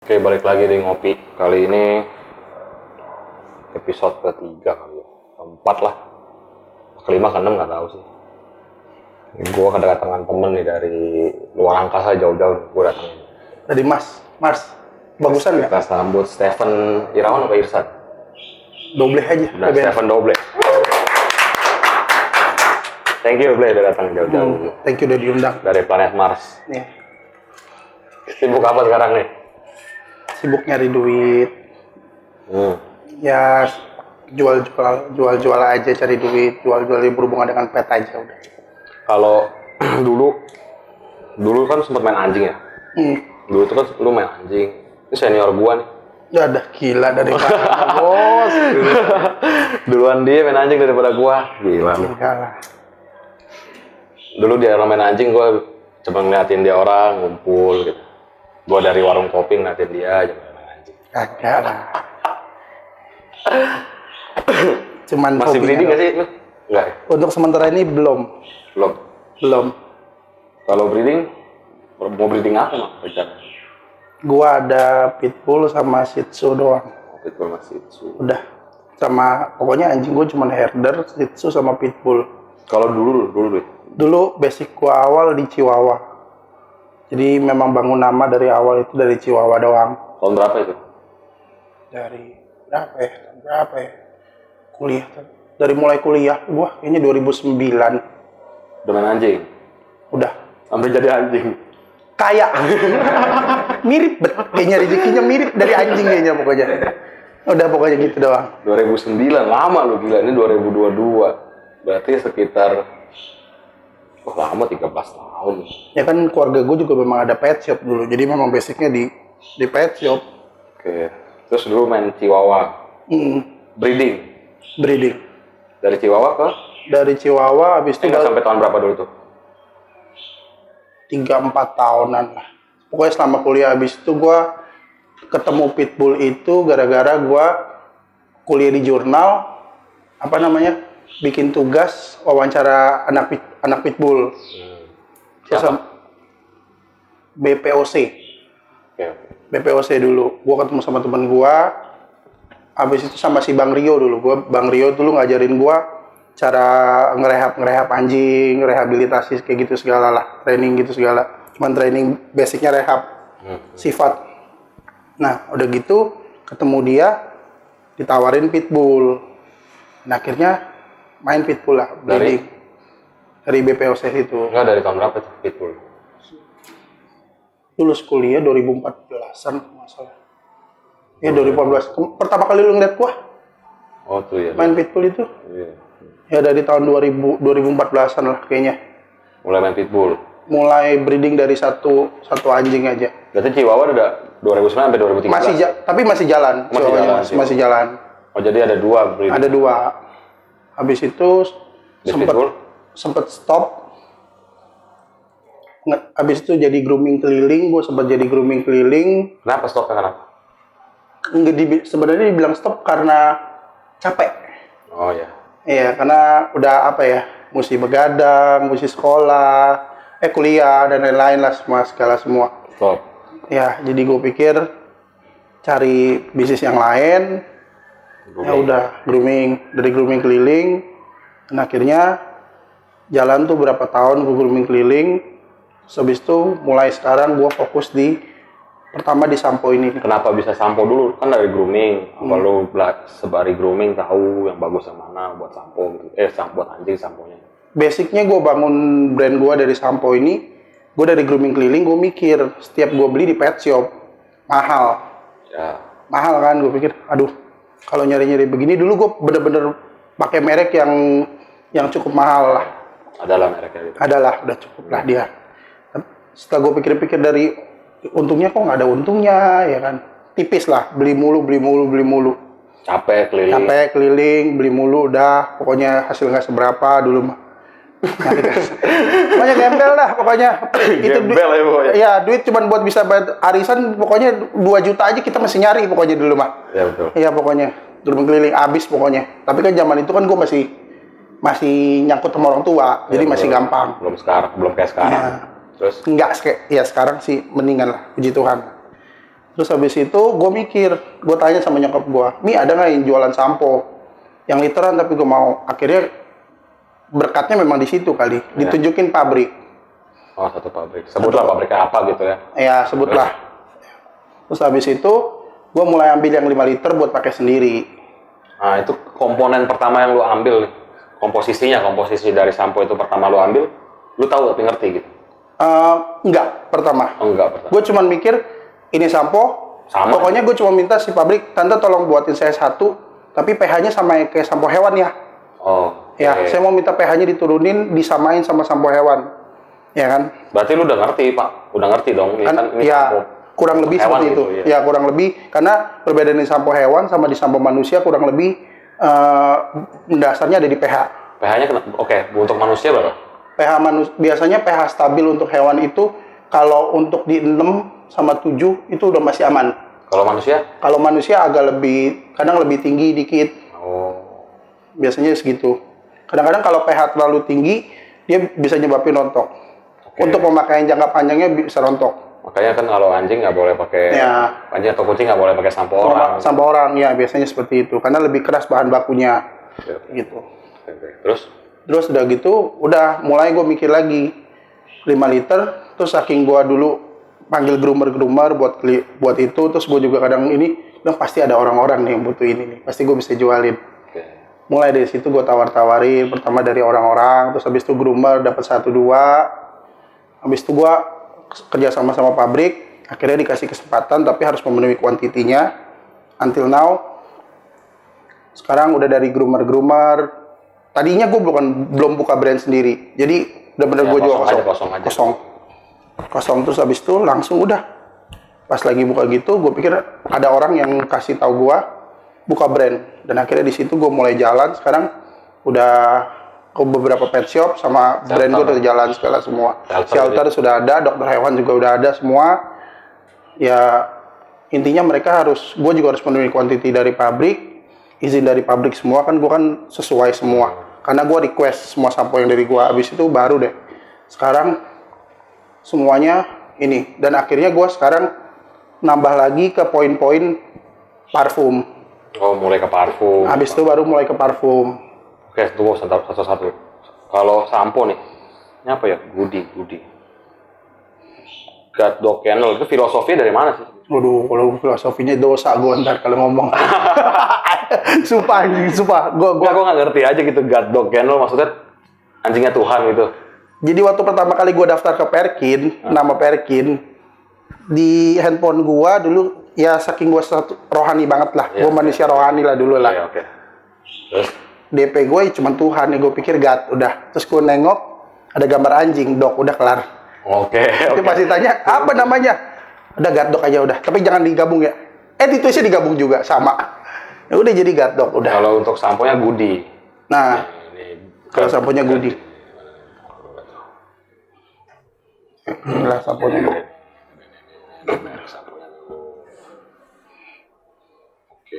Oke, balik lagi di ngopi. Kali ini episode ketiga kali ya. Keempat lah. Kelima, keenam nggak tahu sih. Gue kedatangan temen nih dari luar angkasa jauh-jauh. Gue datangin. Dari Mars. Bagusan nggak? Kita sambut Stephen Irawan apa Irsan? Doble aja. Nah, Stephen Doble. Thank you, Ble, udah datang jauh-jauh. Thank you udah diundang. Dari planet Mars. Nih, Sibuk apa sekarang nih? sibuk nyari duit. Ya jual-jual aja, cari duit, jual-jual yang berhubungan dengan pet aja udah. Kalau dulu kan sempat main anjing ya. Dulu tuh kan lu main anjing. Ini senior gua nih. Ya udah gila dari mana, bos. Duluan dia main anjing daripada gua. Gila lu. Enggak lah. Dulu dia orang main anjing, gua cuma ngeliatin dia orang ngumpul gitu. Gua dari warung kopi ngeliatin dia aja main anjing. Kagak lah. Cuman Masih breeding nggak sih lu? Enggak ya? Untuk sementara ini belum. Belum. Kalau breeding, mau breeding apa mah rencana? Gua ada pitbull sama shih tzu doang. Pitbull masih itu. Udah. Sama pokoknya anjing gua cuma herder, shih tzu sama pitbull. Kalau dulu deh. Dulu basic gua awal di Chihuahua. Jadi memang bangun nama dari awal itu dari Chihuahua doang. Tahun berapa itu? Dari berapa ya? Kuliah. Dari mulai kuliah gua kayaknya 2009. Udah main anjing? Udah. Sampai jadi anjing? Kayak. Mirip kayaknya rezekinya mirip dari anjing kayaknya pokoknya. Udah pokoknya gitu doang. 2009, lama lu gila. Ini 2022. Berarti sekitar lama 13 tahun. Ya kan keluarga gue juga memang ada pet shop dulu. Jadi memang basicnya di pet shop. Oke. Terus dulu main Chihuahua. Breeding. Dari Chihuahua ke? Dari Chihuahua habis itu Nggak sampai tahun berapa dulu tuh? 3-4 tahunan lah. Pokoknya selama kuliah habis itu gue ketemu pitbull itu gara-gara gue kuliah di jurnal bikin tugas wawancara anak pitbull. Siapa? BPOC. Oke. BPOC dulu. Gue ketemu sama teman gue. Habis itu sama si Bang Rio dulu. Bang Rio dulu ngajarin gue cara ngerehab anjing, rehabilitasi kayak gitu segala lah, training gitu segala. Cuman training basicnya rehab sifat. Nah udah gitu ketemu dia ditawarin pitbull. Nah akhirnya main pitbull lah, dari BPOC itu. Enggak, dari tahun berapa tuh pitbull? Lulus kuliah 2014-an masalah. Ya 2014. Pertama kali lu ngeliat gua Oh tuh ya. main pitbull itu. Iya. Ya dari tahun 2014-an lah kayaknya. Mulai main pitbull. Mulai breeding dari satu anjing aja. Berarti Chihuahua udah 2009 sampai 2013. Tapi masih jalan. Masih jalan. Oh jadi ada dua breeding. Ada dua. Habis itu pitbull? sempet stop. Habis itu jadi grooming keliling. Gue sempat jadi grooming keliling. Kenapa stop? Kenapa? Sebenarnya dibilang stop karena capek. Oh ya. Iya, karena udah mesti begadang, mesti sekolah, kuliah dan lain-lain lah semua. Stop. Ya, jadi gue pikir cari bisnis yang lain. Ya udah dari grooming keliling. Dan akhirnya jalan tuh berapa tahun gue grooming keliling. Habis itu mulai sekarang gue fokus pertama di sampo ini. Kenapa bisa sampo dulu? Kan dari grooming. Apa lu sebari grooming tahu yang bagus yang mana buat sampo gitu. Buat anjing samponya. Basicnya gue bangun brand gue dari sampo ini. Gue dari grooming keliling gue mikir setiap gue beli di pet shop mahal. Ya. Mahal kan, gue pikir aduh kalau nyari-nyari begini dulu gue bener-bener pakai merek yang cukup mahal lah. Adalah mereknya gitu. Adalah, udah cukup lah dia. Setelah gue pikir-pikir dari untungnya kok nggak ada untungnya ya kan, tipis lah, beli mulu. Capek keliling, beli mulu, udah pokoknya hasil nggak seberapa dulu mah. Pokoknya gembel dah pokoknya. Itu gembel ya pokoknya. Ya duit cuma buat bisa bayar arisan, pokoknya 2 juta aja kita masih nyari pokoknya dulu mah. Ya betul. Iya pokoknya dulu keliling abis pokoknya. Tapi kan zaman itu kan gue masih nyangkut sama orang tua, jadi masih gampang. Belum kayak sekarang. Ya. Terus? Enggak, ya sekarang sih mendingan lah, puji Tuhan. Terus habis itu gue mikir, gue tanya sama nyokap gue, Mi ada nggak yang jualan sampo? Yang literan tapi gue mau. Akhirnya berkatnya memang di situ kali, ditunjukin pabrik. Oh, satu pabrik. Sebutlah pabriknya apa gitu ya. Ya, sebutlah. Terus habis itu gue mulai ambil yang 5 liter buat pakai sendiri. Nah, itu komponen pertama yang lu ambil nih. Komposisi dari sampo itu pertama lu ambil, lu tahu tapi ngerti gitu? Enggak, pertama. Oh, enggak, pertama. Gue cuma mikir, ini sampo, Sama. pokoknya gue cuma minta si pabrik, tante tolong buatin saya satu, tapi pH-nya sama kayak sampo hewan ya. Oh. Ya, saya mau minta pH-nya diturunin, disamain sama sampo hewan. Ya kan? Berarti lu udah ngerti, Pak. Udah ngerti dong. Ini kan ini ya, sampo kurang lebih hewan seperti gitu, itu. Ya, kurang lebih. Karena perbedaan di sampo hewan sama di sampo manusia kurang lebih dasarnya ada di pH. pH-nya oke, untuk manusia berapa? Biasanya pH stabil untuk hewan itu kalau untuk di 6 sama 7 itu udah masih aman. Kalau manusia? Kalau manusia agak lebih, kadang lebih tinggi dikit. Oh. Biasanya segitu. Kadang-kadang kalau pH terlalu tinggi, dia bisa nyebabin rontok. Untuk pemakaian jangka panjangnya bisa rontok. Makanya kan kalau anjing nggak boleh pakai, anjing atau kucing nggak boleh pakai sampo orang. Sampo orang, ya biasanya seperti itu. Karena lebih keras bahan bakunya. Gitu. Terus udah gitu, udah mulai gue mikir lagi 5 liter. Terus saking gue dulu panggil groomer buat itu, terus gue juga kadang ini, pasti ada orang-orang nih yang butuh ini nih, pasti gue bisa jualin. Mulai dari situ gue tawar-tawarin, pertama dari orang-orang, terus habis itu groomer dapat 1-2, habis itu gue kerja sama pabrik, akhirnya dikasih kesempatan tapi harus memenuhi kuantitinya. Until now, sekarang udah dari groomer. Tadinya gue belum buka brand sendiri, jadi bener-bener gue jual kosong. Terus habis itu langsung udah pas lagi buka gitu, gue pikir ada orang yang kasih tahu gue buka brand, dan akhirnya di situ gue mulai jalan. Sekarang udah ke beberapa pet shop sama brand gue udah jalan segala semua. Shelter sudah ada, dokter hewan juga udah ada semua. Ya intinya mereka gue juga harus memenuhi kuantiti dari pabrik, izin dari pabrik semua, kan gue kan sesuai semua. Karena gue request semua sampo yang dari gue, habis itu baru deh. Sekarang semuanya ini, dan akhirnya gue sekarang nambah lagi ke poin-poin parfum. Oh, mulai ke parfum. Habis itu baru mulai ke parfum. Oke, tunggu satu-satu. Kalau sampo nih, ini apa ya? Goody. God Dog Kennel, itu filosofinya dari mana sih? Waduh, kalau filosofinya dosa gue ntar kalau ngomong. Sumpah. Gue nggak ngerti aja gitu, God Dog Kennel maksudnya anjingnya Tuhan gitu. Jadi waktu pertama kali gue daftar ke Perkin, nama Perkin, di handphone gue dulu, ya saking gue rohani banget lah. Gue manusia rohani lah dulu lah. Oke. Terus? DP gue cuma Tuhan, gue pikir God, udah. Terus gue nengok, ada gambar anjing, dog, udah kelar. Oke. Dia pasti tanya, apa namanya? Udah God Dog aja udah, tapi jangan digabung ya. Ditulisnya digabung juga, sama. Ya udah jadi God Dog, udah. Kalau untuk samponya Goody. Nah, kalau samponya Goody. Inilah samponya. Oke.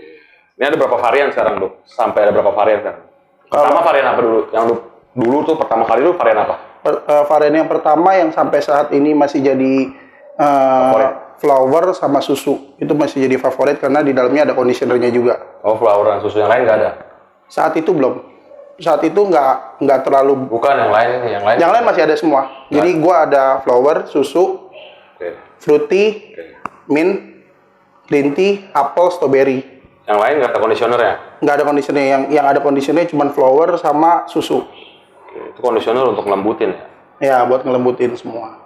Ini ada berapa varian sekarang, Dok? Sampai ada berapa varian sekarang? Pertama varian apa dulu? Yang dulu tuh pertama kali itu varian apa? Varian yang pertama yang sampai saat ini masih jadi flower sama susu. Itu masih jadi favorit karena di dalamnya ada conditionernya juga. Oh, flower dan susu, yang lain nggak ada? Saat itu belum. Saat itu nggak terlalu. Bukan, yang lain. Yang lain masih ada semua. Jadi gua ada flower, susu, fruity, mint, green tea, apple, strawberry. Yang lain nggak ada conditionernya? Nggak ada conditioner. Yang ada conditionernya cuma flower sama susu. Itu conditioner untuk ngelembutin ya? Ya, buat ngelembutin semua.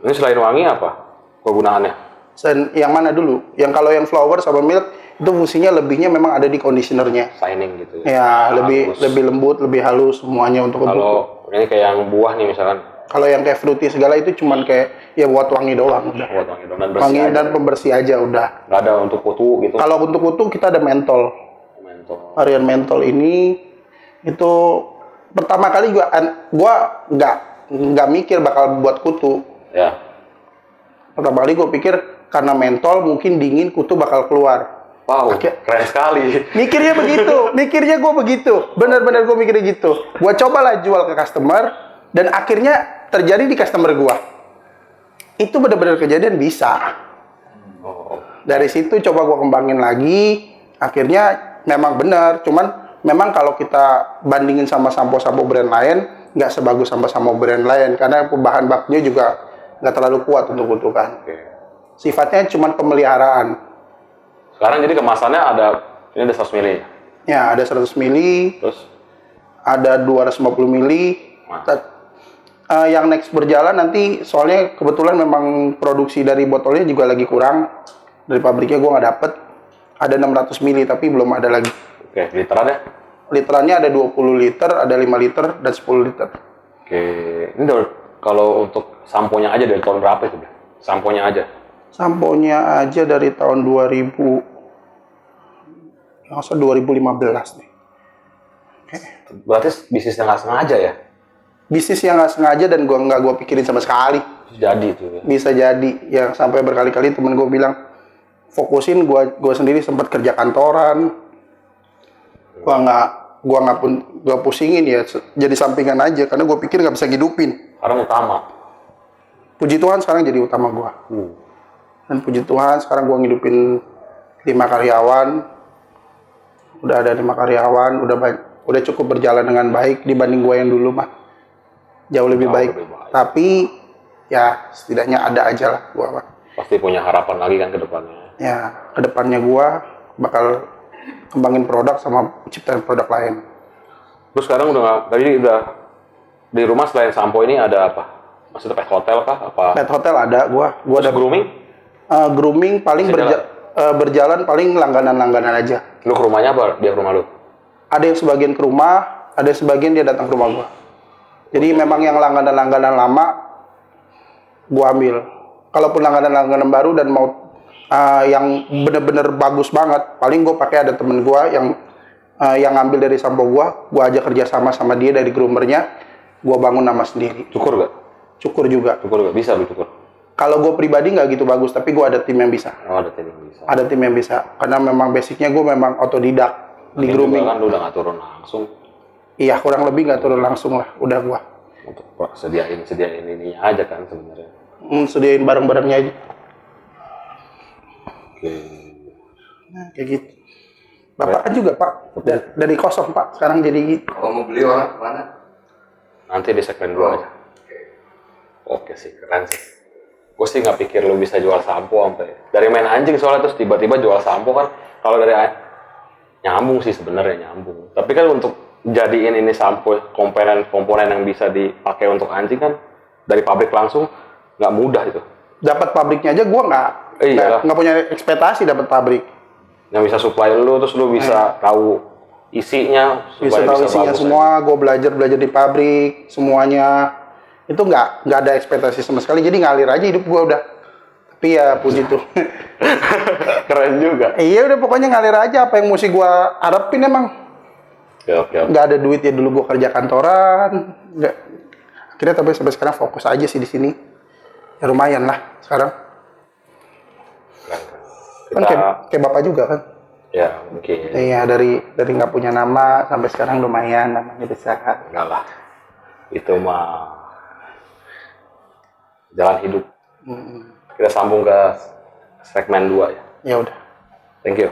Ini selain wangi apa kegunaannya? Yang mana dulu? Yang kalau yang flower sama milk itu fungsinya lebihnya memang ada di conditionernya. Shining gitu ya? Ya, lebih lembut, lebih halus semuanya untuk Kalau ini kayak yang buah nih misalkan? Kalau yang kayak fruity segala itu cuman kayak ya buat wangi doang udah. Buat wangi doang dan bersih wangi aja. Dan pembersih aja udah. Nggak ada untuk kutu gitu? Kalau untuk kutu kita ada mentol. Varian mentol ini itu pertama kali gua nggak mikir bakal buat kutu. Ya. Pertama kali gue pikir karena mentol mungkin dingin kutu bakal keluar. Wow, keren sekali. Mikirnya gue begitu. Bener-bener gue mikirnya gitu. Gue cobalah jual ke customer dan akhirnya terjadi di customer gue. Itu bener-bener kejadian bisa. Dari situ coba gue kembangin lagi. Akhirnya memang benar. Cuman memang kalau kita bandingin sama sampo-sampo brand lain, nggak sebagus sampo-sampo brand lain. Karena bahan bakunya juga nggak terlalu kuat untuk kutukan. Oke. Sifatnya cuman pemeliharaan. Sekarang jadi kemasannya ini ada 100 mili. Ya, ada 100 mili, Terus ada 250 mili. Yang next berjalan nanti, soalnya kebetulan memang produksi dari botolnya juga lagi kurang. Dari pabriknya gue nggak dapet. Ada 600 mili, tapi belum ada lagi. oke, literannya. Literannya ada 20 liter, ada 5 liter, dan 10 liter. Oke, ini kalau untuk samponya aja dari tahun berapa itu? Samponya aja. Samponya aja dari tahun 2000, masa 2015 nih. Berarti bisnisnya nggak sengaja ya? Bisnis yang nggak sengaja dan nggak gue pikirin sama sekali. Jadi itu ya. Bisa jadi, yang sampai berkali-kali temen gue bilang, fokusin, gue sendiri sempat kerja kantoran. Gua nggak pusingin ya, jadi sampingan aja, karena gue pikir nggak bisa ngidupin. Sekarang utama. Puji Tuhan sekarang jadi utama gue. Dan puji Tuhan sekarang gue ngidupin 5 karyawan. Udah ada 5 karyawan, udah cukup berjalan dengan baik dibanding gue yang dulu mah. Jauh lebih baik. Tapi ya setidaknya ada aja lah gue mah. Pasti punya harapan lagi kan ke depannya. Ya, kedepannya gue bakal kembangin produk sama ciptain produk lain. Terus sekarang tadi udah di rumah selain sampo ini ada apa? Maksudnya pet hotel kah? Apa? Pet hotel ada, gua Terus ada grooming? grooming paling berjalan paling langganan-langganan aja. Lu ke rumahnya apa? Dia ke rumah lu? Ada yang sebagian ke rumah, ada yang sebagian dia datang ke rumah gua. Jadi memang yang langganan-langganan lama gua ambil. Kalaupun langganan-langganan baru dan mau yang bener-bener bagus banget, paling gue pakai ada temen gue yang ngambil dari sampo gue ajak kerja sama dia dari groomernya, gue bangun nama sendiri. Cukur gak? Cukur juga. Cukur gak? Bisa lu cukur? Kalau gue pribadi nggak gitu bagus, tapi gue ada tim yang bisa. Oh, ada tim yang bisa. Ada tim yang bisa, karena memang basicnya gue memang otodidak di grooming. Kan lu udah nggak turun langsung. Iya, kurang lebih nggak turun langsung lah, udah gue. Untuk sediain ini aja kan sebenarnya. Sediain barang-barangnya aja. Oke. Nah, kayak gitu. Bapak kan juga Pak, dari kosong Pak, sekarang jadi gitu. Kalau mau beli orang mana? Nanti di segmen 2 aja. Oke sih, keren sih. Gue sih nggak pikir lu bisa jual sampo sampai dari main anjing soalnya terus tiba-tiba jual sampo kan. Kalau dari nyambung sih sebenarnya nyambung. Tapi kan untuk jadiin ini sampo komponen yang bisa dipakai untuk anjing kan dari pabrik langsung nggak mudah itu. Dapat pabriknya aja gue nggak punya ekspektasi dapat pabrik. Yang bisa supply lu terus lu bisa tahu isinya, Bisa tahu isinya semua. Gue belajar di pabrik semuanya. Itu nggak ada ekspektasi sama sekali, jadi ngalir aja hidup gue udah. Tapi ya puji tuh. Keren juga. Iya udah pokoknya ngalir aja, apa yang mesti gue harapin emang. Oke. Nggak ada duit ya, dulu gue kerja kantoran. Nggak. Akhirnya tapi sampai sekarang fokus aja sih di sini. Ya lumayan lah sekarang. Kan kayak bapak juga kan. Ya mungkin. Iya, dari nggak punya nama sampai sekarang lumayan namanya besar. Enggak lah. Itu mah jalan hidup. Kita sambung ke segmen 2 ya. Ya udah. Thank you.